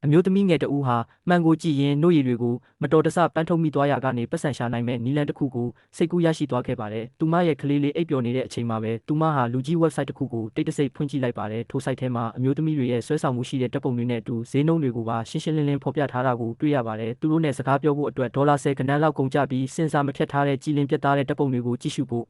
အမျိုးသမီးငယ်တဦးဟာမှန်ကိုကြည့်ရင်နှုတ်ရည်တွေကိုမတော်တဆပန်းထုတ်မိသွားရာကနေပတ်စံရှာနိုင်မဲ့နီလန်တစ်ခုကိုစိတ်ကူးရရှိသွားခဲ့ပါတယ်။သူမရဲ့ကလေးလေးအိပ်ပျော်နေတဲ့အချိန်မှာပဲသူမဟာလူကြီး website တစ်ခုကိုတိတ်တဆိတ်ဖွင့်ကြည့်လိုက်ပါတယ်။ထို site ထဲမှာအမျိုးသမီးတွေရဲ့ဆွဲဆောင်မှုရှိတဲ့ဓာတ်ပုံတွေနဲ့အတူဈေးနှုန်းတွေကိုပါရှင်းရှင်းလင်းလင်းဖော်ပြထားတာကိုတွေ့ရပါတယ်။သူတို့နဲ့စကားပြောဖို့အတွက်ဒေါ်လာ10 ကဏ္ဍလောက်ကုန်ကျပြီးစင်ဆာမဖြတ်ထားတဲ့ကြည်လင်ပြတ်သားတဲ့ဓာတ်ပုံတွေကိုကြည့်ရှုဖို့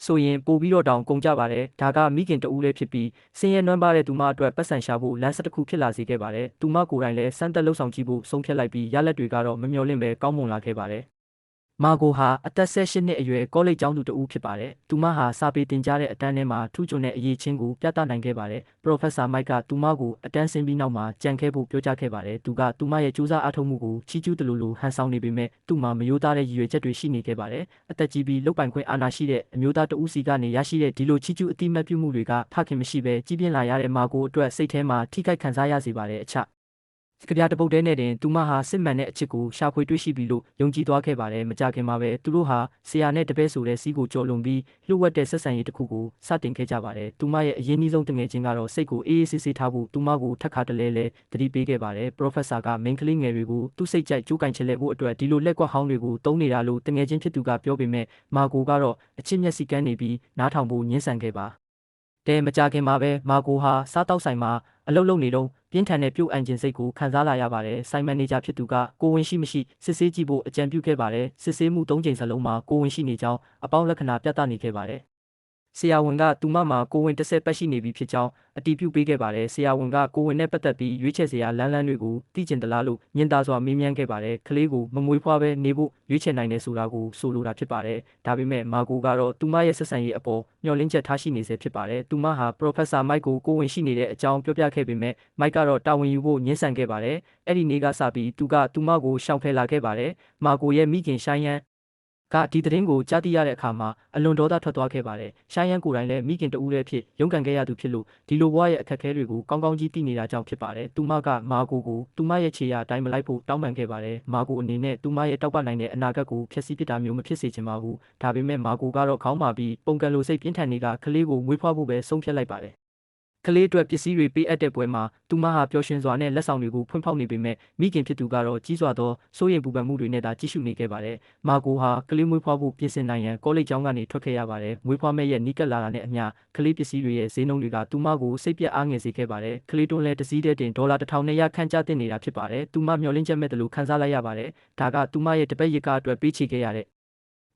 ဆိုရင်ပို့ပြီးတော့တောင်ကုန်ကြပါတယ်ဒါကမိခင်တဦးလေးဖြစ်ပြီးစင်ရဲနွမ်းပါတဲ့သူမအတွက်ပတ်စံရှာဖို့လမ်းဆက်တစ်ခုဖြစ်လာစေခဲ့ပါတယ်သူမကိုယ်တိုင်လည်းစမ်းသက်လှုပ်ဆောင်ကြည့်ဖို့ဆုံးဖြတ်လိုက်ပြီးရလက်တွေကတော့မမျှော်လင့်ပဲကောင်းမွန်လာခဲ့ပါတယ်မာဂိုဟာအသက်18နှစ်အရွယ်ကောလိပ်ကျောင်းသူတဦးဖြစ်ပါတယ်။သူမဟာစာပေတင်ကြားတဲ့အတန်းထဲမှာထူးချွန်တဲ့အရေးချင်းကိုပြသနိုင်ခဲ့ပါတယ်။ Professor Mike ကသူမကိုအတန်းဆင်းပြီးနောက်မှာကြံခဲ့ဖို့ပြောကြားခဲ့ပါတယ်။သူကသူမရဲ့ကြိုးစားအားထုတ်မှုကိုချီးကျူးသလိုလိုဟန်ဆောင်နေပေမဲ့သူ့မှာမယိုးသားတဲ့ရည်ရွယ်ချက်တွေရှိနေခဲ့ပါတယ်။အသက်ကြီးပြီးလုတ်ပိုင်ခွင့်အာဏာရှိတဲ့အမျိုးသားတဦးစီကနေရရှိတဲ့ဒီလိုချီးကျူးအတိမတ်ပြုမှုတွေကဖခင်မရှိဘဲကြီးပြင်းလာရတဲ့မာဂိုအတွက်စိတ်ထဲမှာထိခိုက်ခံစားရစေပါတယ်။ကြပြတပုတ်တဲနဲ့တင်သူမဟာစစ်မှန်တဲ့အချစ်ကိုရှာဖွေတွေ့ရှိပြီလို့ယုံကြည်သွားခဲ့ပါတယ်မကြခင်မှာပဲသူတို့ဟာဆရာနဲ့တပည့်ဆိုတဲ့စီးကိုကြော်လွန်ပြီးလှုပ်ဝက်တဲ့ဆက်ဆံရေးတစ်ခုကိုစတင်ခဲ့ကြပါတယ်သူမရဲ့အရင်နှီးဆုံးတငယ်ချင်းကတော့စိတ်ကိုအေးအေးဆေးဆေးထားဖို့သူမကိုထပ်ခါတလဲလဲတတိပေးခဲ့ပါတယ် Professor ကမိန်းကလေးငယ်တွေကိုသူ့စိတ်ကြိုက်ကြိုးကင်ချလဲဖို့အတွက်ဒီလိုလက်ကွက်ဟောင်းတွေကိုတုံးနေတာလို့တငယ်ချင်းဖြစ်သူကပြောပေမဲ့မာဂိုကတော့အချစ်မျက်စိကန်းနေပြီးနားထောင်ဖို့ညှင်းဆန်ခဲ့ပါမကြခင်မှာပဲမာဂိုဟာစားတောက်ဆိုင်မှာအလုပ်လုပ်နေတော့ပြင်းထန်တဲ့ပြုတ်အန်ခြင်းစိတ်ကိုခံစားလာရပါတယ်။ဆိုင်မန်နေဂျာဖြစ်သူကကိုဝင်ရှိမရှိစစ်ဆေးကြည့်ဖို့အကြံပြုခဲ့ပါတယ်။စစ်ဆေးမှု၃ကြိမ်စလုံးမှာကိုဝင်ရှိနေကြောင်းအပေါင်းလက္ခဏာပြသနေခဲ့ပါတယ်။ဆရာဝန်ကသူမမှာကိုဝင်10ပတ်ရှိနေပြီဖြစ်ကြောင်းအတည်ပြုပေးခဲ့ပါတယ်။ဆရာဝန်ကကိုဝင်နဲ့ပတ်သက်ပြီးရွေးချယ်စရာလမ်းတွေကိုသိကျင်သလားလို့ညင်သာစွာမေးမြန်းခဲ့ပါတယ်။ကလေးကိုမမွေးဖွားပဲနေဖို့ရွေးချယ်နိုင်တယ်ဆိုတာကိုဆိုလိုတာဖြစ်ပါတယ်။ဒါပေမဲ့မာဂိုကတော့သူမရဲ့ဆက်ဆံရေးအပေါ်မျှော်လင့်ချက်ထားရှိနေစေဖြစ်ပါတယ်။သူမဟာ Professor Mike ကိုဝင်ရှိနေတဲ့အကြောင်းပြောပြခဲ့ပေမဲ့ Mike ကတော့တာဝန်ယူဖို့ညှင်းဆန်ခဲ့ပါတယ်။အဲ့ဒီနေ့ကစပြီးသူမကိုရှောင်ဖယ်လာခဲ့ပါတယ်။မာဂိုရဲ့မိခင်ရှိုင်းယန်ကဒီသတင်းကိုကြားသိရတဲ့အခါမှာအလွန်ဒေါသထွက်သွားခဲ့ပါတယ်။ရှိုင်းယန်ကိုယ်တိုင်လည်းမိခင်တဦးလည်းဖြစ်ရုန်းကန်ခဲ့ရသူဖြစ်လို့ဒီလိုဘဝရဲ့အခက်အခဲတွေကိုကောင်းကောင်းကြီးသိနေတာကြောင့်ဖြစ်ပါတယ်။သူမကမာဂိုကိုသူမရဲ့ခြေရာအတိုင်းမလိုက်ဖို့တောင်းပန်ခဲ့ပါတယ်။မာဂိုအနေနဲ့သူမရဲ့တောက်ပနိုင်တဲ့အနာဂတ်ကိုဖျက်ဆီးပစ်တာမျိုးမဖြစ်စေချင်ပါဘူး။ဒါပေမဲ့မာဂိုကတော့ခေါင်းမာပြီးပုံကံလိုစိတ်ပြင်းထန်နေတာကလေးကိုမွေးဖွားဖို့ပဲဆုံးဖြတ်လိုက်ပါတယ်ကလေးအတွက်ပစ္စည်းတွေပေးအပ်တဲ့ပွဲမှာသူမဟာပျော်ရွှင်စွာနဲ့လက်ဆောင်တွေကိုဖွင့်ဖောက်နေပေမဲ့မိခင်ဖြစ်သူကတော့ကြီးစွာသောစိုးရိမ်ပူပန်မှုတွေနဲ့သာကြည့်ရှုနေခဲ့ပါတယ်။မာဂိုဟာကလေးမွေးဖွားဖို့ပြင်ဆင်နိုင်ရန်ကောလိပ်ကျောင်းကနေထွက်ခဲ့ရပါတယ်။မွေးဖွားမဲ့ရဲ့နီးကပ်လာတာနဲ့အမျှကလေးပစ္စည်းတွေရဲ့ဈေးနှုန်းတွေကသူမကိုစိတ်ပြက်အားငယ်စေခဲ့ပါတယ်။ကလေးတွန်းလဲတစ်စီးတဲ့တင်ဒေါ်လာ1200ခန့်ကျသင့်နေတာဖြစ်ပါတယ်။သူမမျှော်လင့်ချက်မဲ့တယ်လို့ခန်းစားလိုက်ရပါတယ်။ဒါကသူမရဲ့တပတ်ရကအတွက်ပေးချေခဲ့ရတဲ့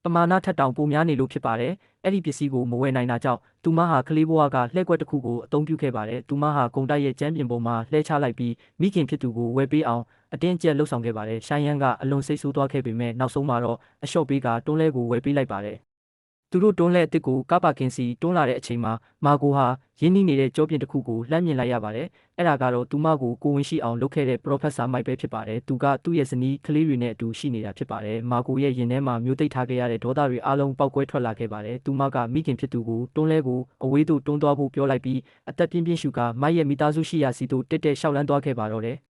ပမာဏထက်တောင်ပိုများနေလို့ဖြစ်ပါတယ်။အဲ့ဒီပစ္စည်းကိုမဝယ်နိုင်တာကြောင့်သူမဟာကလေးဘဝကလှည့်ကွက်တစ်ခုကိုအသုံးပြုခဲ့ပါတယ်။သူမဟာဂုံတိုက်ရဲ့ကျမ်းပြင်ပေါ်မှာလှည့်ချလိုက်ပြီးမိခင်ဖြစ်သူကိုဝယ်ပေးအောင်အတင်းကျပ်လှုပ်ဆောင်ခဲ့ပါတယ်။ရှိုင်းယန်ကအလွန်စိတ်ဆိုးသွားခဲ့ပေမဲ့နောက်ဆုံးမှာတော့အလျှော့ပေးကတွန်းလဲကိုဝယ်ပေးလိုက်ပါတယ်။သူတို့တွန်းလဲအစ်စ်ကိုကပါကင်စီတွန်းလာတဲ့အချိန်မှာမာဂိုဟာရင်းနှီးနေတဲ့ကြောပြင်တစ်ခုကိုလှမ်းမြင်လိုက်ရပါတယ်။အဲ့ဒါကတော့သူမကိုဝင်ရှိအောင်လုပ်ခဲ့တဲ့ Professor Mike ပဲဖြစ်ပါတယ်။သူကသူ့ရဲ့ဇနီးကလေးတွေနဲ့အတူရှိနေတာဖြစ်ပါတယ်။မာဂိုရဲ့ရင်ထဲမှာမျိုးသိပ်ထားခဲ့ရတဲ့ဒေါသတွေအလုံးပေါက်ကွဲထွက်လာခဲ့ပါတယ်။သူမကမိခင်ဖြစ်သူကိုတွန်းလဲကိုအဝေးသို့တွန်းသွားဖို့ပြောလိုက်ပြီးအသက်ပြင်းပြင်းရှူကမိုက်ရဲ့မိသားစုရှိရာစီသို့တက်တက်ရှောက်လန်းသွားခဲ့ပါတော့တယ်။